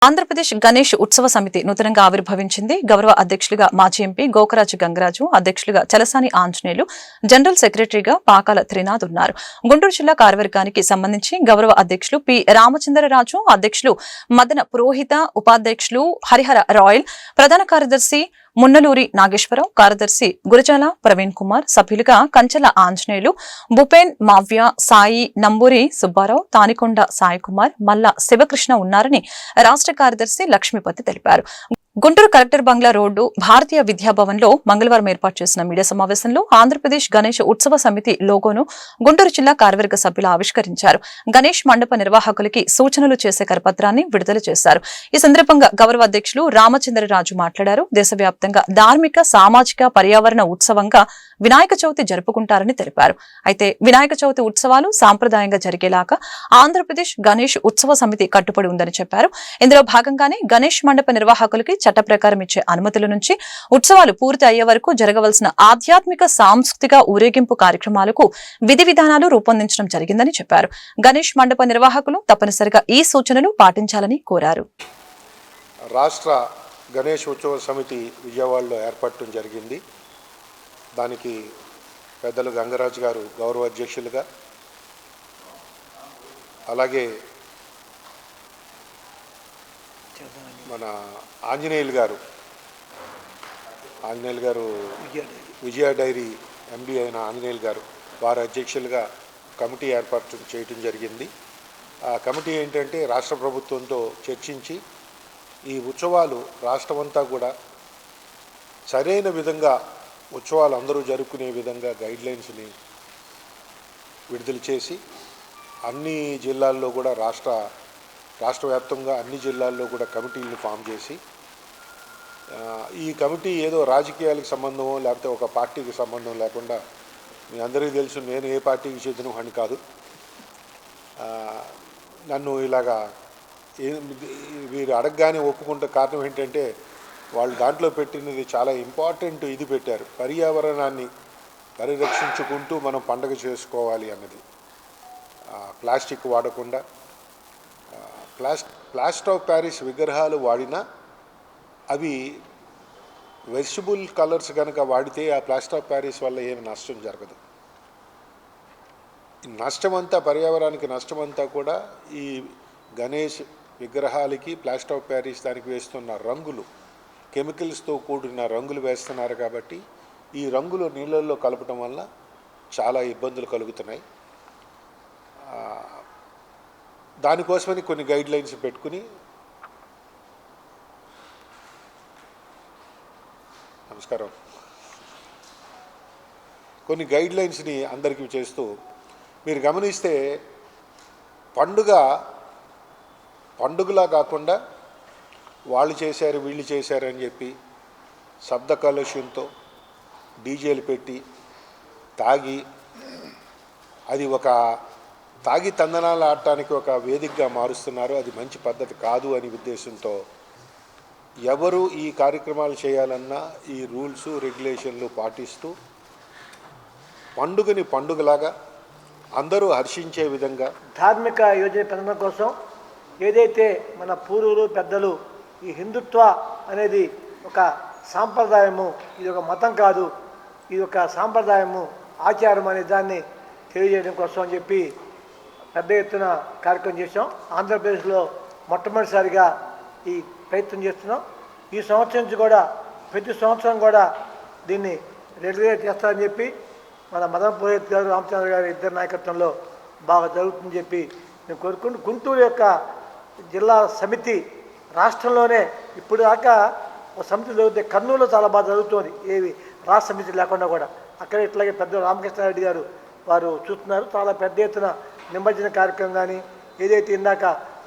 ఆంధ్రప్రదేశ్ గణేష్ ఉత్సవ సమితి నూతనంగా ఆవిర్భవించింది. గౌరవ అధ్యక్షులుగా మాజీ ఎంపీ గోకరాజు గంగరాజు, అధ్యక్షులుగా చలసాని ఆంజనేయులు, జనరల్ సెక్రటరీగా పాకాల త్రినాథ్ ఉన్నారు. గుంటూరు జిల్లా కార్యవర్గానికి సంబంధించి గౌరవ అధ్యక్షులు పి రామచంద్రరాజు, అధ్యక్షులు మదన పురోహిత, ఉపాధ్యక్షులు హరిహర రాయల్, ప్రధాన కార్యదర్శి మున్నలూరి నాగేశ్వరరావు, కార్యదర్శి గురజాల ప్రవీణ్ కుమార్, సభ్యులుగా కంచెల ఆంజనేయులు, భూపేన్ మావ్య, సాయి నంబూరి సుబ్బారావు, తానికొండ సాయికుమార్, మల్ల శివకృష్ణ ఉన్నారని రాష్ట్ర కార్యదర్శి లక్ష్మీపతి తెలిపారు. గుంటూరు కలెక్టర్ బంగ్లా రోడ్డు భారతీయ విద్యాభవన్ లో మంగళవారం ఏర్పాటు చేసిన మీడియా సమావేశంలో ఆంధ్రప్రదేశ్ గణేష్ ఉత్సవ సమితి లోగోను గుంటూరు జిల్లా కార్యవర్గ సభ్యులు ఆవిష్కరించారు. గణేష్ మండప నిర్వాహకులకి సూచనలు చేసే కరపత్రాన్ని విడుదల చేశారు. ఈ సందర్భంగా గౌరవ అధ్యక్షులు రామచంద్రరాజు మాట్లాడారు. దేశవ్యాప్తంగా ధార్మిక, సామాజిక, పర్యావరణ ఉత్సవంగా వినాయక చవితి జరుపుకుంటారని తెలిపారు. అయితే వినాయక చవితి ఉత్సవాలు సాంప్రదాయంగా జరిగేలాగా ఆంధ్రప్రదేశ్ గణేష్ ఉత్సవ సమితి కట్టుబడి ఉందని చెప్పారు. ఇందులో భాగంగానే గణేష్ మండప నిర్వాహకులకి చట్ట ప్రకారం ఇచ్చే అనుమతుల నుంచి ఉత్సవాలు పూర్తి అయ్యే వరకు జరగవలసిన ఆధ్యాత్మిక, సాంస్కృతిక ఊరేగింపు కార్యక్రమాలకు విధి విధానాలు రూపొందించడం జరిగిందని చెప్పారు. గణేష్ మండప నిర్వాహకులు తప్పనిసరిగా ఈ సూచనలు పాటించాలని కోరారు. రాష్ట్ర గణేష్ ఉత్సవ సమితి విజయవాడలో ఏర్పడటం జరిగింది. దానికి పెద్దలు గంగరాజు గారు గౌరవ అధ్యక్షులుగా, అలాగే మన ఆంజనేయులు గారు విజయ డైరీ ఎండి అయిన ఆంజనేయులు గారు వారి అధ్యక్షులుగా కమిటీ ఏర్పాటు చేయటం జరిగింది. ఆ కమిటీ ఏంటంటే రాష్ట్ర ప్రభుత్వంతో చర్చించి ఈ ఉత్సవాలు రాష్ట్రమంతా కూడా సరైన విధంగా ఉత్సవాలు అందరూ జరుపుకునే విధంగా గైడ్లైన్స్ని విడుదల చేసి అన్ని జిల్లాల్లో కూడా రాష్ట్ర వ్యాప్తంగా అన్ని జిల్లాల్లో కూడా కమిటీలను ఫామ్ చేసి, ఈ కమిటీ ఏదో రాజకీయాలకు సంబంధమో లేకపోతే ఒక పార్టీకి సంబంధం లేకుండా, మీ అందరికీ తెలుసు నేను ఏ పార్టీకి చెందిన వాడిని కాదు. నన్ను ఇలాగా వీరు అడగగానే ఒప్పుకుంటే కారణం ఏంటంటే వాళ్ళు దాంట్లో పెట్టినది చాలా ఇంపార్టెంట్ ఇది పెట్టారు. పర్యావరణాన్ని పరిరక్షించుకుంటూ మనం పండుగ చేసుకోవాలి అన్నది. ప్లాస్టిక్ వాడకుండా, ప్లాస్టర్ ఆఫ్ ప్యారిస్ విగ్రహాలు వాడినా అవి వెజిటబుల్ కలర్స్ కనుక వాడితే ఆ ప్లాస్టర్ ఆఫ్ ప్యారిస్ వల్ల ఏమి నష్టం జరగదు. నష్టమంతా, పర్యావరణానికి నష్టమంతా కూడా ఈ గణేష్ విగ్రహాలకి ప్లాస్టర్ ఆఫ్ ప్యారిస్ దానికి వేస్తున్న రంగులు, కెమికల్స్తో కూడిన రంగులు వేస్తున్నారు. కాబట్టి ఈ రంగులు నీళ్ళల్లో కలపటం వల్ల చాలా ఇబ్బందులు కలుగుతున్నాయి. దానికోసమని కొన్ని గైడ్లైన్స్ పెట్టుకుని, కొన్ని గైడ్లైన్స్ని అందరికీ చేస్తూ, మీరు గమనిస్తే పండుగలా కాకుండా వాళ్ళు చేశారు వీళ్ళు చేశారు అని చెప్పి శబ్ద కాలుష్యంతో డీజేలు పెట్టి తాగి తందనాలు ఆడటానికి ఒక వేదికగా మారుస్తున్నారు. అది మంచి పద్ధతి కాదు అని ఉద్దేశంతో ఎవరు ఈ కార్యక్రమాలు చేయాలన్నా ఈ రూల్స్, రెగ్యులేషన్లు పాటిస్తూ పండుగని పండుగలాగా అందరూ హర్షించే విధంగా ధార్మిక యోజన పెంచడం కోసం ఏదైతే మన పూర్వులు పెద్దలు ఈ హిందుత్వ అనేది ఒక సాంప్రదాయము, ఇది ఒక మతం కాదు, ఇది ఒక సాంప్రదాయము, ఆచారం అనే దాన్ని తెలియజేయడం కోసం అని చెప్పి పెద్ద ఎత్తున కార్యక్రమం చేసాం. ఆంధ్రప్రదేశ్లో మొట్టమొదటిసారిగా ఈ ప్రయత్నం చేస్తున్నాం. ఈ సంవత్సరం నుంచి కూడా ప్రతి సంవత్సరం కూడా దీన్ని రెగ్యులేట్ చేస్తారని చెప్పి మన మదన పురోహిత్ గారు, రామచంద్ర గారి ఇద్దరు నాయకత్వంలో బాగా జరుగుతుందని చెప్పి నేను కోరుకుంటూ, గుంటూరు యొక్క జిల్లా సమితి రాష్ట్రంలోనే ఇప్పుడు దాకా ఒక సమితి జరుగుతుంది. కర్నూలులో చాలా బాగా జరుగుతుంది, ఏవి రాష్ట్ర సమితి లేకుండా కూడా. అక్కడ ఇట్లాగే పెద్ద రామకృష్ణారెడ్డి గారు వారు చూస్తున్నారు. చాలా పెద్ద ఎత్తున నిమజ్జన కార్యక్రమం కానీ, ఏదైతే ఇందాక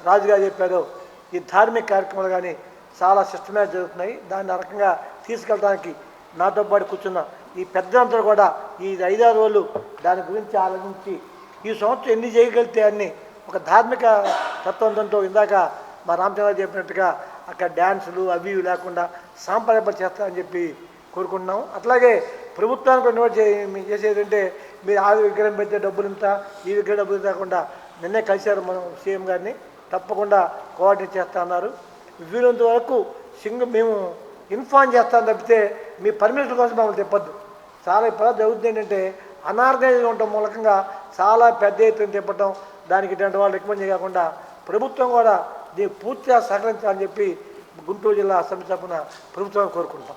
రాజుగారు చెప్పారో ఈ ధార్మిక కార్యక్రమాలు కానీ చాలా సిస్టమేటిక్ జరుగుతున్నాయి. దాన్ని ఆ రకంగా తీసుకెళ్ళడానికి నాతో పాటు కూర్చున్న ఈ పెద్దలందరూ కూడా ఈ 5-6 రోజులు దాని గురించి ఆలోచించి ఈ సంవత్సరం ఎన్ని చేయగలిగితే అన్ని ఒక ధార్మిక తత్వంతో ఇందాక మా రామచంద్ర చెప్పినట్టుగా అక్కడ డ్యాన్సులు అవి లేకుండా సాంప్రదాయ చేస్తారని చెప్పి కోరుకుంటున్నాము. అట్లాగే ప్రభుత్వానికి ఇన్వైట్ చేసేదంటే మీరు ఆ విగ్రహం పెడితే డబ్బులు ఇంత, ఈ విగ్రహం డబ్బులు కాకుండా నిన్నే కలిశారు మనం సీఎం గారిని, తప్పకుండా కోఆర్డినేట్ చేస్తా అన్నారు. వీలంత వరకు మేము ఇన్ఫార్మ్ చేస్తాం తప్పితే మీ పర్మిషన్ కోసం మమ్మల్ని తిప్పద్దు. చాలా ఇప్పుడు జరుగుతుంది ఏంటంటే అనార్గనైజ్గా ఉండటం మూలకంగా చాలా పెద్ద ఎత్తున తిప్పటం, దానికి ఇటువంటి వాళ్ళు రికమెండ్ చేయకుండా ప్రభుత్వం కూడా దీన్ని పూర్తిగా సహకరించాలని చెప్పి గుంటూరు జిల్లా సమితి తరపున ప్రభుత్వాన్ని కోరుకుంటాం.